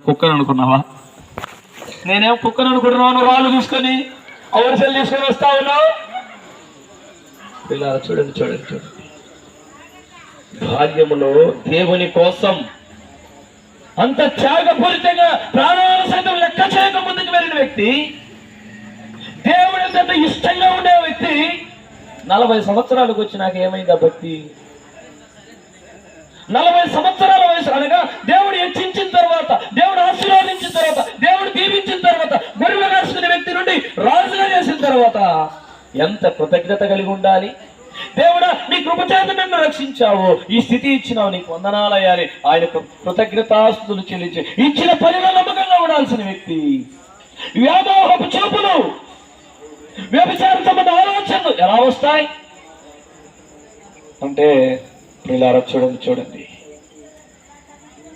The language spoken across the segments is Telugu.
కుక్కను అనుకున్నావా? నేనేం కుక్కను అనుకుంటున్నాను. వాళ్ళు తీసుకొని అవసరం తీసుకొని వస్తా ఉన్నావు. ఇలా చూడండి చూడండి చూడండి. బాల్యములో దేవుని కోసం అంత త్యాగపూరితంగా ప్రాణాల సైతం లెక్క చేయక ముందుకు వెళ్ళిన వ్యక్తి, దేవుడు ఎంత ఇష్టంగా ఉండే వ్యక్తి 40 సంవత్సరాలకు వచ్చి నాకు ఏమైంది ఆ భక్తి? 40 సంవత్సరాల వయసు అనగా దేవుడు హెచ్చించిన తర్వాత, దేవుడు ఆశీర్వాదించిన తర్వాత, దేవుడు దీవించిన తర్వాత, గొర్రెలు కాసుకునే వ్యక్తి నుండి రాజుగా చేసిన తర్వాత ఎంత కృతజ్ఞత కలిగి ఉండాలి. దేవుడా, నీ కృపచేత నన్ను రక్షించావు, ఈ స్థితి ఇచ్చినావు, నీకు వందనాలయ్యాలి. ఆయనకు కృతజ్ఞతాస్తుతులు చెల్లించి ఇచ్చిన పనిలో నమ్మకంగా ఉండాల్సిన వ్యక్తి. వ్యామోహపు చూపులు, వ్యభిచార సంబంధ ఆలోచనలు ఎలా వస్తాయి అంటే పిల్లారా చూడండి చూడండి,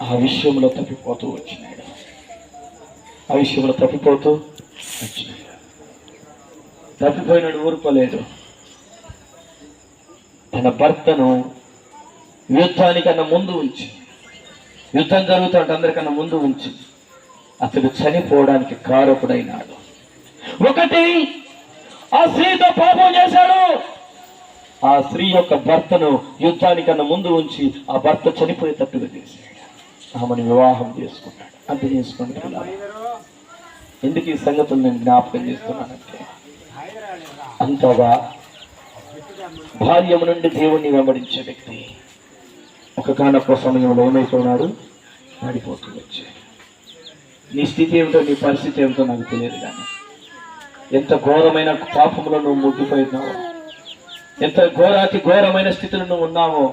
ఆ విషయంలో తప్పిపోతూ వచ్చినాడు. ఆ విషయంలో తప్పిపోతూ వచ్చినాడు. తప్పిపోయినాడు, ఊరుకోలేదు. తన భర్తను యుద్ధానికన్నా ముందు ఉంచి, యుద్ధం జరుగుతుంటే అందరికన్నా ముందు ఉంచి అతడు చనిపోవడానికి కారకుడైనాడు. ఒకటి, ఆ స్త్రీతో పాపం చేశాడు. ఆ స్త్రీ యొక్క భర్తను యుద్ధానికన్నా ముందు ఉంచి ఆ భర్త చనిపోయేటట్టుగా చేశాడు. ఆమెను వివాహం చేసుకున్నాడు. అంతే చేసుకోండి. ఎందుకు ఈ సంగతులు నేను జ్ఞాపకం చేస్తున్నానంటే, అంతగా బాల్యము నుండి దేవుణ్ణి వెంబడించే వ్యక్తి ఒకనొక సమయంలో ఏమైపోయినాడు? నడిపోతూ వచ్చాడు. నీ స్థితి ఏమిటో, నీ పరిస్థితి ఏమిటో నాకు తెలియదు, కానీ ఎంత ఘోరమైన పాపంలో నువ్వు ముగ్గిపోయినావో, ఎంత ఘోరాతి ఘోరమైన స్థితిలో నువ్వు ఉన్నావో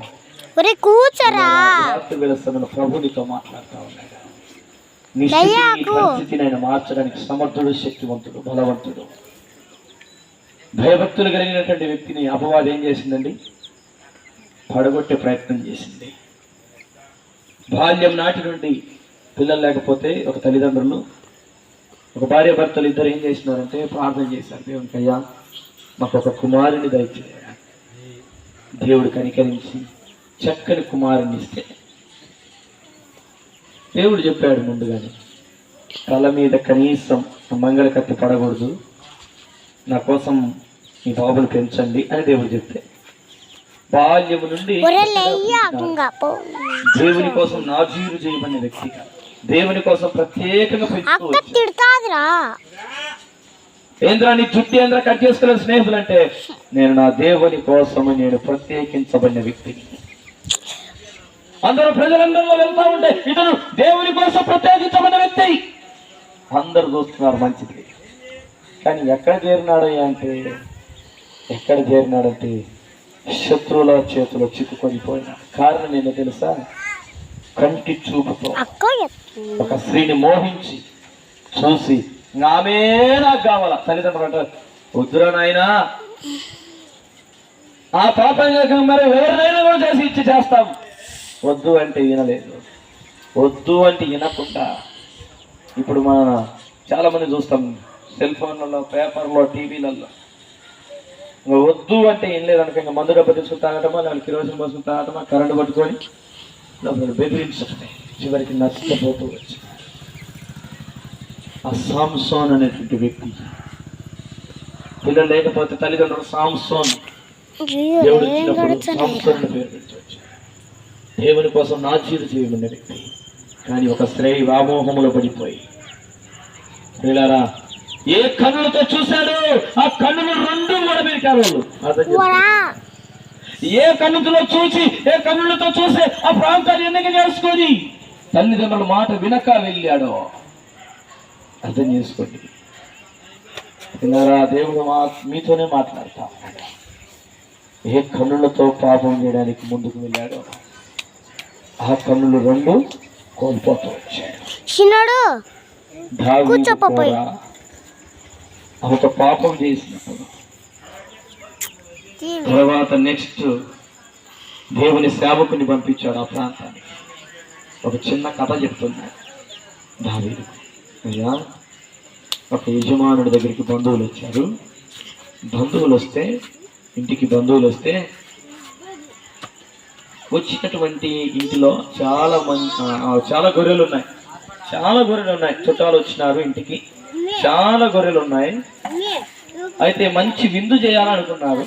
ప్రభు నీతో మాట్లాడుతూ ఉన్నాడు. నీ పరిస్థితిని ఆయన మార్చడానికి సమర్థుడు, శక్తివంతుడు, బలవంతుడు. భయభక్తులు కలిగినటువంటి వ్యక్తిని అపవాదం ఏం చేసిందండి? పడగొట్టే ప్రయత్నం చేసింది. బాల్యం నాటి నుండి పిల్లలు లేకపోతే ఒక తల్లిదండ్రులు, ఒక భార్య భర్తలు ఇద్దరు ఏం చేసినారంటే ప్రార్థన చేశారు, దేవునికి అయ్యా మాకు ఒక కుమారుని దయచేయ. దేవుడు కనికరించి చక్కని కుమారుని ఇస్తే, దేవుడు చెప్పాడు ముందుగానే, తల మీద కనీసం మంగళ కత్తి పడకూడదు, నా కోసం ఈ బాబులు పెంచండి అని దేవుడు చెప్తే, బాల్యము నుండి దేవుని కోసం నాజీరు చేయబడిన వ్యక్తిగా, దేవుని కోసం ప్రత్యేకంగా పెంచుకోవచ్చు. ఏంద్రా నీ జుట్టు ఏంద్రా కట్ చేసుకునే స్నేహితులు అంటే, నేను నా దేవుని కోసము నేను ప్రత్యేకించబడిన వ్యక్తిని. అందరూ ప్రజలందరిలో వెళ్తా ఉంటే ఇతను దేవుని కోసం ప్రత్యేకించబడిన వ్యక్తి. అందరూ చూస్తున్నారు, మంచిది. కానీ ఎక్కడ చేరినాడంటే శత్రువుల చేతిలో చిక్కుకొని పోయినాడు. కారణం ఏంటో తెలుసా? కంటి చూపుతో ఒక స్త్రీని మోహించి చూసి ఆమె నాకు కావాలా. తల్లిదండ్రులు అంటారు, వద్దురా నాయనా, ఆ పాపం మరి ఎవరినైనా కూడా చేసి ఇచ్చి చేస్తాం. వద్దు అంటే వినలేదు. వద్దు అంటే వినకుండా ఇప్పుడు మన చాలా మంది చూస్తాం సెల్ ఫోన్లలో, పేపర్లో, టీవీలలో. ఇంకా వద్దు అంటే ఏం లేదనుకో, ఇంకా మందు డబ్బు తీసుకుని తాగటమా, లేకపోతే కిరోసిన్ పోసుకుని తాగటమా, కరెంటు పట్టుకొని బెదిరించటమే, చివరికి నష్టపోతూ వచ్చి ఆ సాంసోన్ అనేటువంటి వ్యక్తి, పిల్లలు లేకపోతే తల్లిదండ్రులు సాంసోన్, దేవుడు ఇచ్చినప్పుడు సాంసోన్ అని పేరు పెట్టవచ్చు. దేవుని కోసం నాజీరు చేయబడిన వ్యక్తి. కానీ ఒక స్త్రీ వ్యామోహములో పడిపోయి, పిల్లరా ఏ కన్నులతో చూశాడు, ఆ కన్నులు రెండు కూడా పెరికారు వాళ్ళు. ఏ కన్నుతో చూసి, ఏ కన్నులతో చూసి ఆ ప్రాంతాన్ని ఎన్నిక చేసుకొని తల్లిదండ్రుల మాట వినక వెళ్ళాడో అర్థం చేసుకోండి. పిల్లరా, దేవుడు మీతోనే మాట్లాడతా. ఏ కన్నులతో పాపం చేయడానికి ముందుకు వెళ్ళాడో ఆ కన్నులు రెండు కోల్పోతూ వచ్చాడు. ఒక పాపం చేసినప్పుడు తర్వాత నెక్స్ట్ దేవుని సేవకుని పంపించాడు ఆ ప్రాంతానికి. ఒక చిన్న కథ చెప్తున్నాడు దావీదు. అయ్యా, ఒక యజమానుడి దగ్గరికి బంధువులు వచ్చారు. ఇంటికి బంధువులు వస్తే వచ్చినటువంటి ఇంటిలో చాలా గొర్రెలు ఉన్నాయి. చాలా గొర్రెలు ఉన్నాయి. చుట్టాలు వచ్చినారు ఇంటికి, చాలా గొర్రెలు ఉన్నాయి. అయితే మంచి విందు చేయాలనుకున్నారు.